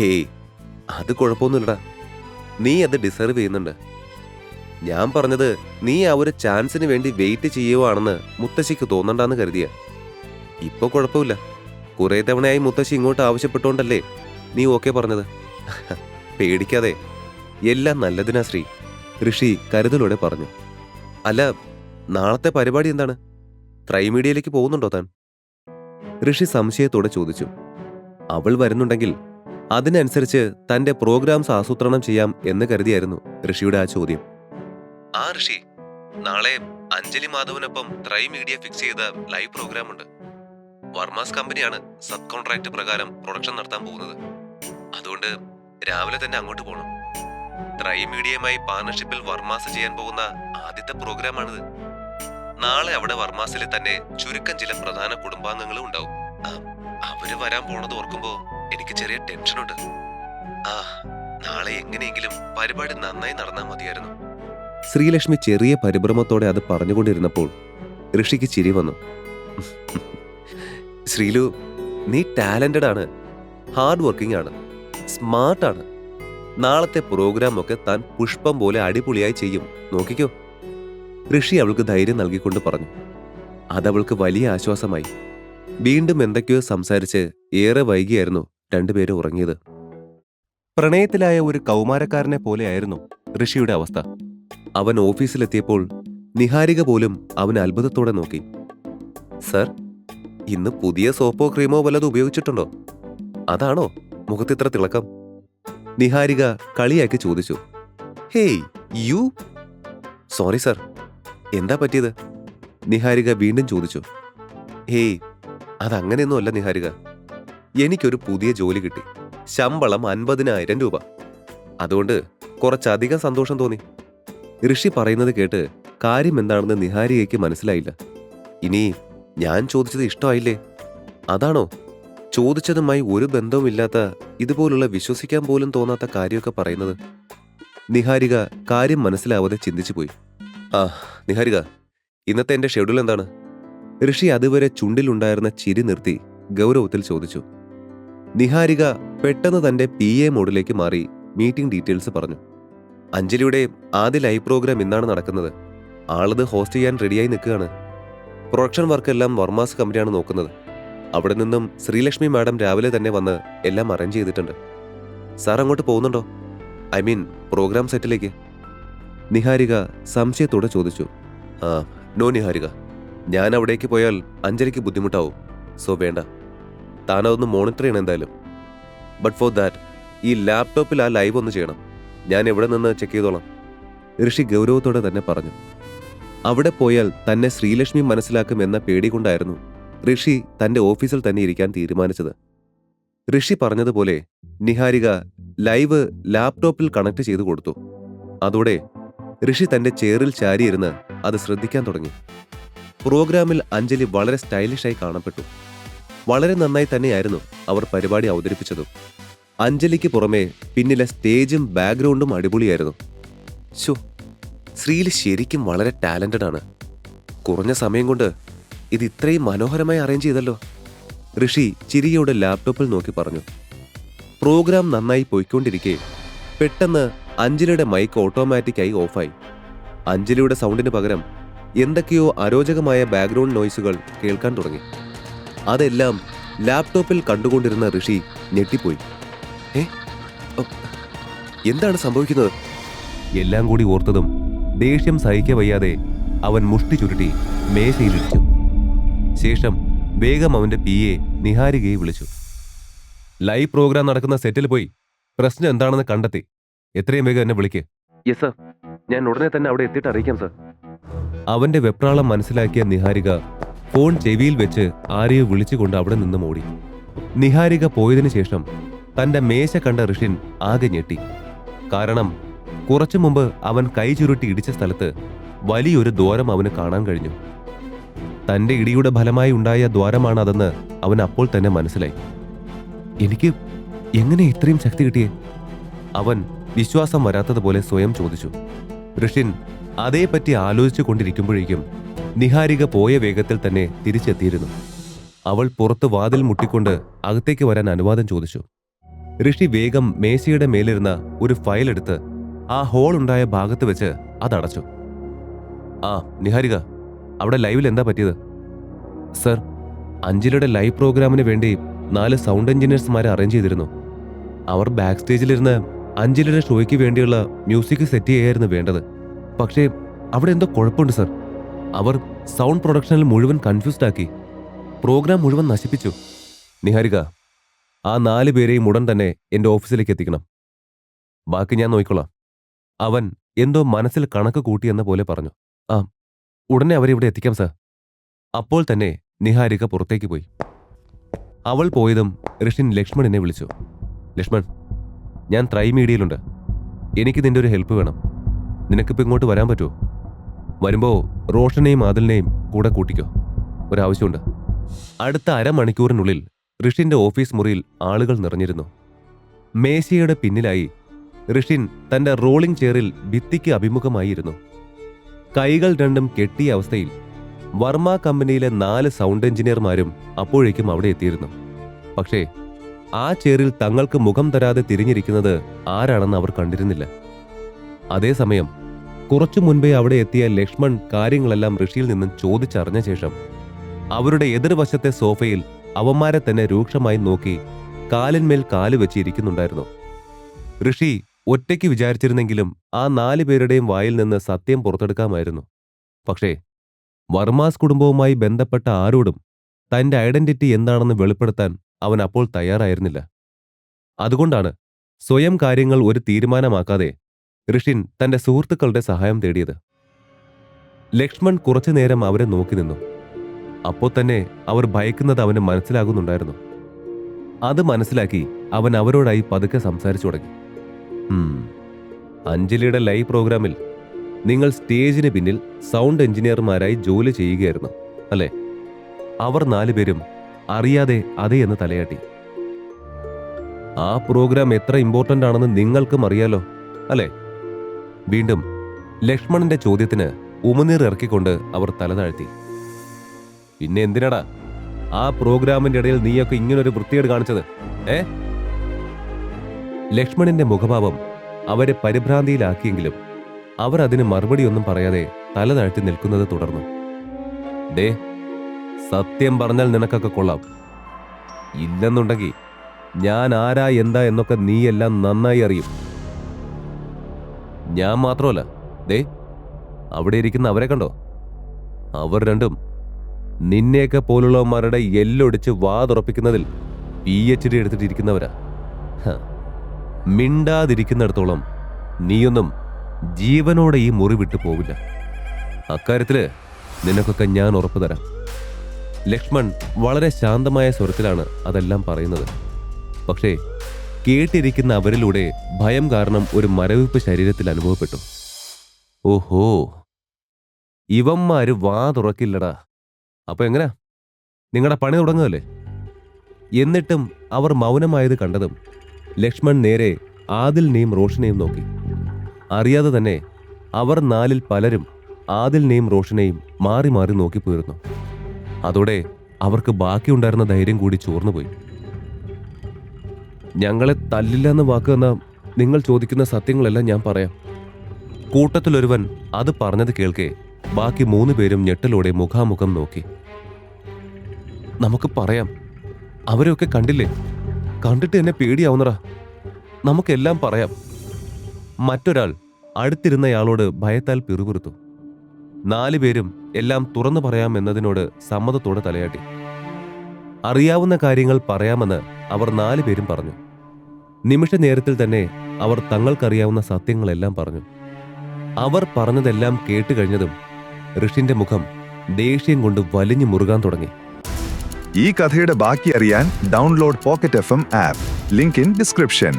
ഏയ്, അത് കുഴപ്പമൊന്നുമില്ലടാ. നീ അത് ഡിസർവ് ചെയ്യുന്നുണ്ട്. ഞാൻ പറഞ്ഞത് നീ ആ ഒരു ചാൻസിന് വേണ്ടി വെയിറ്റ് ചെയ്യുവാണെന്ന് മുത്തശ്ശിക്ക് തോന്നണ്ടാന്ന് കരുതിയ. ഇപ്പൊ കുഴപ്പമില്ല. കുറെ തവണയായി മുത്തശ്ശി ഇങ്ങോട്ട് ആവശ്യപ്പെട്ടുകൊണ്ടല്ലേ നീ ഓക്കെ പറഞ്ഞത്. പേടിക്കാതെ, എല്ലാം നല്ലതിനാ ശ്രീ, ഋഷി കരുതലോടെ പറഞ്ഞു. അല്ല, നാളത്തെ പരിപാടി എന്താണ്? ട്രൈമീഡിയയിലേക്ക് പോകുന്നുണ്ടോ താൻ? ഋഷി സംശയത്തോടെ ചോദിച്ചു. അവൾ വരുന്നുണ്ടെങ്കിൽ അതിനനുസരിച്ച് തന്റെ പ്രോഗ്രാംസ് ആസൂത്രണം ചെയ്യാം എന്ന് കരുതിയായിരുന്നു ഋഷിയുടെ ആ ചോദ്യം. ആ ഋഷി, നാളെ അഞ്ജലി മാധവനൊപ്പം ട്രൈമീഡിയ ഫിക്സ് ചെയ്ത ലൈവ് പ്രോഗ്രാം ഉണ്ട്. വർമാസ് കമ്പനിയാണ് സബ് കോൺട്രാക്ട് പ്രകാരം പ്രൊഡക്ഷൻ നടത്താൻ പോകുന്നത്. അതുകൊണ്ട് രാവിലെ തന്നെ അങ്ങോട്ട് പോകണം. ട്രൈമീഡിയയുമായി പാർട്ണർഷിപ്പിൽ വർമാസ് ചെയ്യാൻ പോകുന്ന ആദ്യത്തെ പ്രോഗ്രാമാണിത്. നാളെ അവിടെ വർമാസിൽ തന്നെ ചുരുക്കം ചില പ്രധാന കുടുംബാംഗങ്ങളും ഉണ്ടാവും. അവര് വരാൻ പോണത് ഓർക്കുമ്പോ എനിക്ക് ചെറിയ ടെൻഷനുണ്ട്. നാളെ എങ്ങനെയെങ്കിലും പരിപാടി നന്നായി നടന്നാൽ മതിയായിരുന്നു. ശ്രീലക്ഷ്മി ചെറിയ പരിഭ്രമത്തോടെ അത് പറഞ്ഞുകൊണ്ടിരുന്നപ്പോൾ ഋഷിക്ക് ചിരി വന്നു. ശ്രീലു, നീ ടാലന്റഡ് ആണ്, ഹാർഡ് വർക്കിംഗ് ആണ്, സ്മാർട്ടാണ്. നാളത്തെ പ്രോഗ്രാം ഒക്കെ താൻ പുഷ്പം പോലെ അടിപൊളിയായി ചെയ്യും, നോക്കിക്കോ. ഋഷി അവൾക്ക് ധൈര്യം നൽകിക്കൊണ്ട് പറഞ്ഞു. അതവൾക്ക് വലിയ ആശ്വാസമായി. വീണ്ടും എന്തൊക്കെയോ സംസാരിച്ച് ഏറെ വൈകിയായിരുന്നു രണ്ടുപേരും ഉറങ്ങിയത്. പ്രണയത്തിലായ ഒരു കൗമാരക്കാരനെ പോലെയായിരുന്നു ഋഷിയുടെ അവസ്ഥ. അവൻ ഓഫീസിലെത്തിയപ്പോൾ നിഹാരിക പോലും അവൻ അത്ഭുതത്തോടെ നോക്കി. സർ, ഇന്ന് പുതിയ സോപ്പോ ക്രീമോ വല്ലതും ഉപയോഗിച്ചിട്ടുണ്ടോ? അതാണോ മുഖത്തിത്ര തിളക്കം? നിഹാരിക കളിയാക്കി ചോദിച്ചു. Hey U. സോറി സർ, എന്താ പറ്റിയത്? നിഹാരിക വീണ്ടും ചോദിച്ചു. ഹേയ്, അതങ്ങനെയൊന്നുമല്ല നിഹാരിക. എനിക്കൊരു പുതിയ ജോലി കിട്ടി. ശമ്പളം 50,000 രൂപ. അതുകൊണ്ട് കുറച്ചധികം സന്തോഷം തോന്നി. ഋഷി പറയുന്നത് കേട്ട് കാര്യം എന്താണെന്ന് നിഹാരികയ്ക്ക് മനസ്സിലായില്ല. ഇനി ഞാൻ ചോദിച്ചത് ഇഷ്ടമായില്ലേ? അതാണോ? ചോദിച്ചതുമായി ഒരു ബന്ധവുമില്ലാത്ത, ഇതുപോലുള്ള വിശ്വസിക്കാൻ പോലും തോന്നാത്ത കാര്യമൊക്കെ പറയുന്നത്. നിഹാരിക കാര്യം മനസ്സിലാവാതെ ചിന്തിച്ചുപോയി. നിഹാരിക, ഇന്നത്തെ എന്റെ ഷെഡ്യൂൾ എന്താണ്? ഋഷി അതുവരെ ചുണ്ടിലുണ്ടായിരുന്ന ചിരി നിർത്തി ഗൗരവത്തിൽ ചോദിച്ചു. നിഹാരിക പെട്ടെന്ന് തന്റെ PA മോഡിലേക്ക് മാറി മീറ്റിംഗ് ഡീറ്റെയിൽസ് പറഞ്ഞു. അഞ്ജലിയുടെ ആദ്യ ലൈവ് പ്രോഗ്രാം ഇന്നാണ് നടക്കുന്നത്. ആളത് ഹോസ്റ്റ് ചെയ്യാൻ റെഡിയായി നിൽക്കുകയാണ്. പ്രൊഡക്ഷൻ വർക്കെല്ലാം വർമാസ് കമ്പനിയാണ് നോക്കുന്നത്. അവിടെ നിന്നും ശ്രീലക്ഷ്മി മാഡം രാവിലെ തന്നെ വന്ന് എല്ലാം അറേഞ്ച് ചെയ്തിട്ടുണ്ട്. സാർ അങ്ങോട്ട് പോകുന്നുണ്ടോ? ഐ മീൻ പ്രോഗ്രാം സെറ്റിലേക്ക്? നിഹാരിക സംശയത്തോടെ ചോദിച്ചു. നോ നിഹാരിക, ഞാൻ അവിടേക്ക് പോയാൽ അഞ്ജലിക്ക് ബുദ്ധിമുട്ടാവും. സോ വേണ്ട. താനതൊന്ന് മോണിറ്റർ ചെയ്യണം എന്തായാലും. ബട്ട് ഫോർ ദാറ്റ് ഈ ലാപ്ടോപ്പിൽ ആ ലൈവ് ഒന്ന് ചെയ്യണം. ഞാൻ എവിടെ നിന്ന് ചെക്ക് ചെയ്തോളാം. ഋഷി ഗൗരവത്തോടെ തന്നെ പറഞ്ഞു. അവിടെ പോയാൽ തന്നെ ശ്രീലക്ഷ്മി മനസ്സിലാക്കും എന്ന പേടി കൊണ്ടായിരുന്നു ഋഷി തന്റെ ഓഫീസിൽ തന്നെ ഇരിക്കാൻ തീരുമാനിച്ചത്. ഋഷി പറഞ്ഞതുപോലെ നിഹാരിക ലൈവ് ലാപ്ടോപ്പിൽ കണക്ട് ചെയ്തു കൊടുത്തു. അതോടെ ഋഷി തന്റെ ചെയറിൽ ചാരിയിരുന്ന് അത് ശ്രദ്ധിക്കാൻ തുടങ്ങി. പ്രോഗ്രാമിൽ അഞ്ജലി വളരെ സ്റ്റൈലിഷായി കാണപ്പെട്ടു. വളരെ നന്നായി തന്നെയായിരുന്നു അവർ പരിപാടി അവതരിപ്പിച്ചതും. അഞ്ജലിക്ക് പുറമെ പിന്നിലെ സ്റ്റേജും ബാക്ക്ഗ്രൗണ്ടും അടിപൊളിയായിരുന്നു. ശ്രീല് ശരിക്കും വളരെ ടാലന്റഡ് ആണ്. കുറഞ്ഞ സമയം കൊണ്ട് ഇത് ഇത്രയും മനോഹരമായി അറേഞ്ച് ചെയ്തല്ലോ. ഋഷി ചിരിയോടെ ലാപ്ടോപ്പിൽ നോക്കി പറഞ്ഞു. പ്രോഗ്രാം നന്നായി പോയിക്കൊണ്ടിരിക്കെ പെട്ടെന്ന് അഞ്ജലിയുടെ മൈക്ക് ഓട്ടോമാറ്റിക്കായി ഓഫായി. അഞ്ജലിയുടെ സൗണ്ടിന് പകരം എന്തൊക്കെയോ അരോചകമായ ബാക്ക്ഗ്രൗണ്ട് നോയ്സുകൾ കേൾക്കാൻ തുടങ്ങി. അതെല്ലാം ലാപ്ടോപ്പിൽ കണ്ടുകൊണ്ടിരുന്ന ഋഷി ഞെട്ടിപ്പോയി. എന്താണ് സംഭവിക്കുന്നത്? എല്ലാം കൂടി ഓർത്തതും ദേഷ്യം സഹിക്കവയ്യാതെ അവൻ മുഷ്ടി ചുരുട്ടി മേശയിലിടിച്ചു. ശേഷം വേഗം അവന്റെ PA നിഹാരികയെ വിളിച്ചു. ലൈവ് പ്രോഗ്രാം നടക്കുന്ന സെറ്റിൽ പോയി പ്രശ്നം എന്താണെന്ന് കണ്ടെത്തി എത്രയും വേഗം എന്നെ വിളിക്ക്. യെസ് സർ, ഞാൻ ഉടനെ തന്നെ അവിടെ എത്തിയിട്ട് അറിയിക്കാം സർ. അവന്റെ വെപ്രാളം മനസ്സിലാക്കിയ നിഹാരിക ഫോൺ ചെവിയിൽ വെച്ച് ആരെയോ വിളിച്ചുകൊണ്ട് അവിടെ നിന്നും ഓടി. നിഹാരിക പോയതിനു ശേഷം തന്റെ മേശ കണ്ട ഋഷിൻ ആകെ ഞെട്ടി. കാരണം കുറച്ചു മുമ്പ് അവൻ കൈ ചുരുട്ടി ഇടിച്ച സ്ഥലത്ത് വലിയൊരു ദ്വാരം അവന് കാണാൻ കഴിഞ്ഞു. തന്റെ ഇടിയുടെ ഫലമായി ഉണ്ടായ ദ്വാരമാണ് അതെന്ന് അവൻ അപ്പോൾ തന്നെ മനസ്സിലായി. എനിക്ക് എങ്ങനെ ഇത്രയും ശക്തി കിട്ടിയേ? അവൻ വിശ്വാസം വരാത്തതുപോലെ സ്വയം ചോദിച്ചു. ഋഷിൻ അതേപ്പറ്റി ആലോചിച്ചു കൊണ്ടിരിക്കുമ്പോഴേക്കും നിഹാരിക പോയ വേഗത്തിൽ തന്നെ തിരിച്ചെത്തിയിരുന്നു. അവൾ പുറത്ത് വാതിൽ മുട്ടിക്കൊണ്ട് അകത്തേക്ക് വരാൻ അനുവാദം ചോദിച്ചു. ഋഷി വേഗം മേശയുടെ മേലിരുന്ന ഒരു ഫയൽ എടുത്ത് ആ ഹോൾ ഉണ്ടായ ഭാഗത്ത് വെച്ച് അതടച്ചു. ആ നിഹാരിക, അവിടെ ലൈവിൽ എന്താ പറ്റിയത്? സർ, അഞ്ജലിയുടെ ലൈവ് പ്രോഗ്രാമിന് വേണ്ടി 4 സൗണ്ട് എഞ്ചിനീയേഴ്സുമാരെ അറേഞ്ച് ചെയ്തിരുന്നു. അവർ ബാക്ക് സ്റ്റേജിലിരുന്ന് അഞ്ജലിയുടെ ഷോയ്ക്ക് വേണ്ടിയുള്ള മ്യൂസിക് സെറ്റ് ചെയ്യായിരുന്നു വേണ്ടത്. പക്ഷേ അവിടെ എന്തോ കുഴപ്പമുണ്ട് സർ. അവർ സൗണ്ട് പ്രൊഡക്ഷനിൽ മുഴുവൻ കൺഫ്യൂസ്ഡ് ആക്കി, പ്രോഗ്രാം മുഴുവൻ നശിപ്പിച്ചു. നിഹാരിക, ആ 4 പേരെയും ഉടൻ തന്നെ എന്റെ ഓഫീസിലേക്ക് എത്തിക്കണം. ബാക്കി ഞാൻ നോക്കിക്കൊള്ളാം. അവൻ എന്തോ മനസ്സിൽ കണക്ക് കൂട്ടിയെന്ന പോലെ പറഞ്ഞു. ആ, ഉടനെ അവരെ ഇവിടെ എത്തിക്കാം സർ. അപ്പോൾ തന്നെ നിഹാരിക പുറത്തേക്ക് പോയി. അവൾ പോയതും ഋഷിൻ ലക്ഷ്മണിനെ വിളിച്ചു. ലക്ഷ്മൺ, ഞാൻ ത്രൈ മീഡിയയിലുണ്ട്. എനിക്ക് നിന്റെ ഒരു ഹെൽപ്പ് വേണം. നിനക്കിപ്പോൾ ഇങ്ങോട്ട് വരാൻ പറ്റുമോ? വരുമ്പോ റോഷനെയും ആദിലിനെയും കൂടെ കൂട്ടിക്കോ. ഒരാവശ്യമുണ്ട്. അടുത്ത അരമണിക്കൂറിനുള്ളിൽ ഋഷിന്റെ ഓഫീസ് മുറിയിൽ ആളുകൾ നിറഞ്ഞിരുന്നു. മേശയുടെ പിന്നിലായി ഋഷിൻ തന്റെ റോളിംഗ് ചെയറിൽ ഭിത്തിക്ക് അഭിമുഖമായിരുന്നു. കൈകൾ രണ്ടും കെട്ടിയ അവസ്ഥയിൽ വർമ്മ കമ്പനിയിലെ 4 സൗണ്ട് എഞ്ചിനീയർമാരും അപ്പോഴേക്കും അവിടെ എത്തിയിരുന്നു. പക്ഷേ ആ ചെയറിൽ തങ്ങൾക്ക് മുഖം തരാതെ തിരിഞ്ഞിരിക്കുന്നത് ആരാണെന്ന് അവർ കണ്ടിരുന്നില്ല. അതേസമയം കുറച്ചു മുൻപേ അവിടെ എത്തിയ ലക്ഷ്മൺ കാര്യങ്ങളെല്ലാം ഋഷിയിൽ നിന്നും ചോദിച്ചറിഞ്ഞ ശേഷം അവരുടെ എതിർവശത്തെ സോഫയിൽ അവന്മാരെ തന്നെ രൂക്ഷമായി നോക്കി കാലിന്മേൽ കാല് വെച്ച് ഇരിക്കുന്നുണ്ടായിരുന്നു. ഋഷി ഒറ്റയ്ക്ക് വിചാരിച്ചിരുന്നെങ്കിലും ആ 4 പേരുടെയും വായിൽ നിന്ന് സത്യം പുറത്തെടുക്കാമായിരുന്നു. പക്ഷേ വർമാസ് കുടുംബവുമായി ബന്ധപ്പെട്ട ആരോടും തന്റെ ഐഡന്റിറ്റി എന്താണെന്ന് വെളിപ്പെടുത്താൻ അവൻ അപ്പോൾ തയ്യാറായിരുന്നില്ല. അതുകൊണ്ടാണ് സ്വയം കാര്യങ്ങൾ ഒരു തീരുമാനമാക്കാതെ ഋഷിൻ തന്റെ സുഹൃത്തുക്കളുടെ സഹായം തേടിയത്. ലക്ഷ്മൺ കുറച്ചുനേരം അവരെ നോക്കി നിന്നു. അപ്പോൾ തന്നെ അവർ ഭയക്കുന്നത് അവന് മനസ്സിലാകുന്നുണ്ടായിരുന്നു. അത് മനസ്സിലാക്കി അവൻ അവരോടായി പതുക്കെ സംസാരിച്ചു തുടങ്ങി. അഞ്ജലിയുടെ ലൈവ് പ്രോഗ്രാമിൽ നിങ്ങൾ സ്റ്റേജിന് പിന്നിൽ സൗണ്ട് എഞ്ചിനീയർമാരായി ജോലി ചെയ്യുകയായിരുന്നു അല്ലേ? അവർ 4 പേരും അറിയാതെ അതെ എന്ന് തലയാട്ടി. ആ പ്രോഗ്രാം എത്ര ഇമ്പോർട്ടന്റ് ആണെന്ന് നിങ്ങൾക്കും അറിയാലോ അല്ലേ? വീണ്ടും ലക്ഷ്മണന്റെ ചോദ്യത്തിന് ഉമിനീർ ഇറക്കിക്കൊണ്ട് അവർ തലതാഴ്ത്തി. പിന്നെ എന്തിനാടാ ആ പ്രോഗ്രാമിന്റെ ഇടയിൽ നീയൊക്കെ ഇങ്ങനൊരു വൃത്തികേട് കാണിച്ചത്? ലക്ഷ്മണന്റെ മുഖഭാവം അവരെ പരിഭ്രാന്തിയിലാക്കിയെങ്കിലും അവർ അതിന് മറുപടിയൊന്നും പറയാതെ തലതാഴ്ത്തി നിൽക്കുന്നത് തുടർന്നു. ദേ, സത്യം പറഞ്ഞാൽ നിനക്കൊക്കെ കൊള്ളാം. ഇല്ലെന്നുണ്ടെങ്കിൽ ഞാൻ ആരാ എന്താ എന്നൊക്കെ നീയെല്ലാം നന്നായി അറിയും. ഞാൻ മാത്രമല്ല, ദേ അവിടെ ഇരിക്കുന്ന അവരെ കണ്ടോ? അവർ രണ്ടും നിന്നെയൊക്കെ പോലുള്ളവന്മാരുടെ എല്ലൊടിച്ച് വാതുറപ്പിക്കുന്നതിൽ PhD എടുത്തിട്ടിരിക്കുന്നവരാ. മിണ്ടാതിരിക്കുന്നിടത്തോളം നീയൊന്നും ജീവനോടെ ഈ മുറി വിട്ടു പോവില്ല. അക്കാര്യത്തില് നിനക്കൊക്കെ ഞാൻ ഉറപ്പു തരാം. ലക്ഷ്മൺ വളരെ ശാന്തമായ സ്വരത്തിലാണ് അതെല്ലാം പറയുന്നത്. പക്ഷേ കേട്ടിരിക്കുന്ന അവരിലൂടെ ഭയം കാരണം ഒരു മരവിപ്പ് ശരീരത്തിൽ അനുഭവപ്പെട്ടു. ഓഹോ, ഇവന്മാര് വാ തുറക്കില്ലടാ. അപ്പൊ എങ്ങനാ നിങ്ങളുടെ പണി തുടങ്ങുകയല്ലേ? എന്നിട്ടും അവർ മൗനമായത് കണ്ടതും ലക്ഷ്മൺ നേരെ ആദിലിനെയും റോഷനെയും നോക്കി. അറിയാതെ തന്നെ അവർ 4-ൽ പലരും ആദിലിനെയും റോഷനെയും മാറി മാറി നോക്കിപ്പോയിരുന്നു. അതോടെ അവർക്ക് ബാക്കിയുണ്ടായിരുന്ന ധൈര്യം കൂടി ചോർന്നുപോയി. ഞങ്ങളെ തല്ലില്ലെന്ന് വാക്കുവെന്ന നിങ്ങൾ ചോദിക്കുന്ന സത്യങ്ങളെല്ലാം ഞാൻ പറയാം. കൂട്ടത്തിലൊരുവൻ അത് പറഞ്ഞത് കേൾക്കെ ബാക്കി 3 പേരും ഞെട്ടലോടെ മുഖാമുഖം നോക്കി. നമുക്ക് പറയാം, അവരെയൊക്കെ കണ്ടില്ലേ? കണ്ടിട്ട് എന്നെ പേടിയാവുന്നടാ. നമുക്കെല്ലാം പറയാം. മറ്റൊരാൾ അടുത്തിരുന്നയാളോട് ഭയത്താൽ പിറുപിറുത്തു. 4 പേരും എല്ലാം തുറന്നു പറയാം എന്നതിനോട് സമ്മതത്തോടെ തലയാട്ടി. അറിയാവുന്ന കാര്യങ്ങൾ പറയാമെന്ന് അവർ 4 പേരും പറഞ്ഞു. നിമിഷ നേരത്തിൽ തന്നെ അവർ തങ്ങൾക്കറിയാവുന്ന സത്യങ്ങളെല്ലാം പറഞ്ഞു. അവർ പറഞ്ഞതെല്ലാം കേട്ടുകഴിഞ്ഞതും ഋഷിന്റെ മുഖം ദേഷ്യം കൊണ്ട് വലിഞ്ഞു മുറുകാൻ തുടങ്ങി. ഈ കഥയുടെ ബാക്കി അറിയാൻ download pocket FM app. Link in description.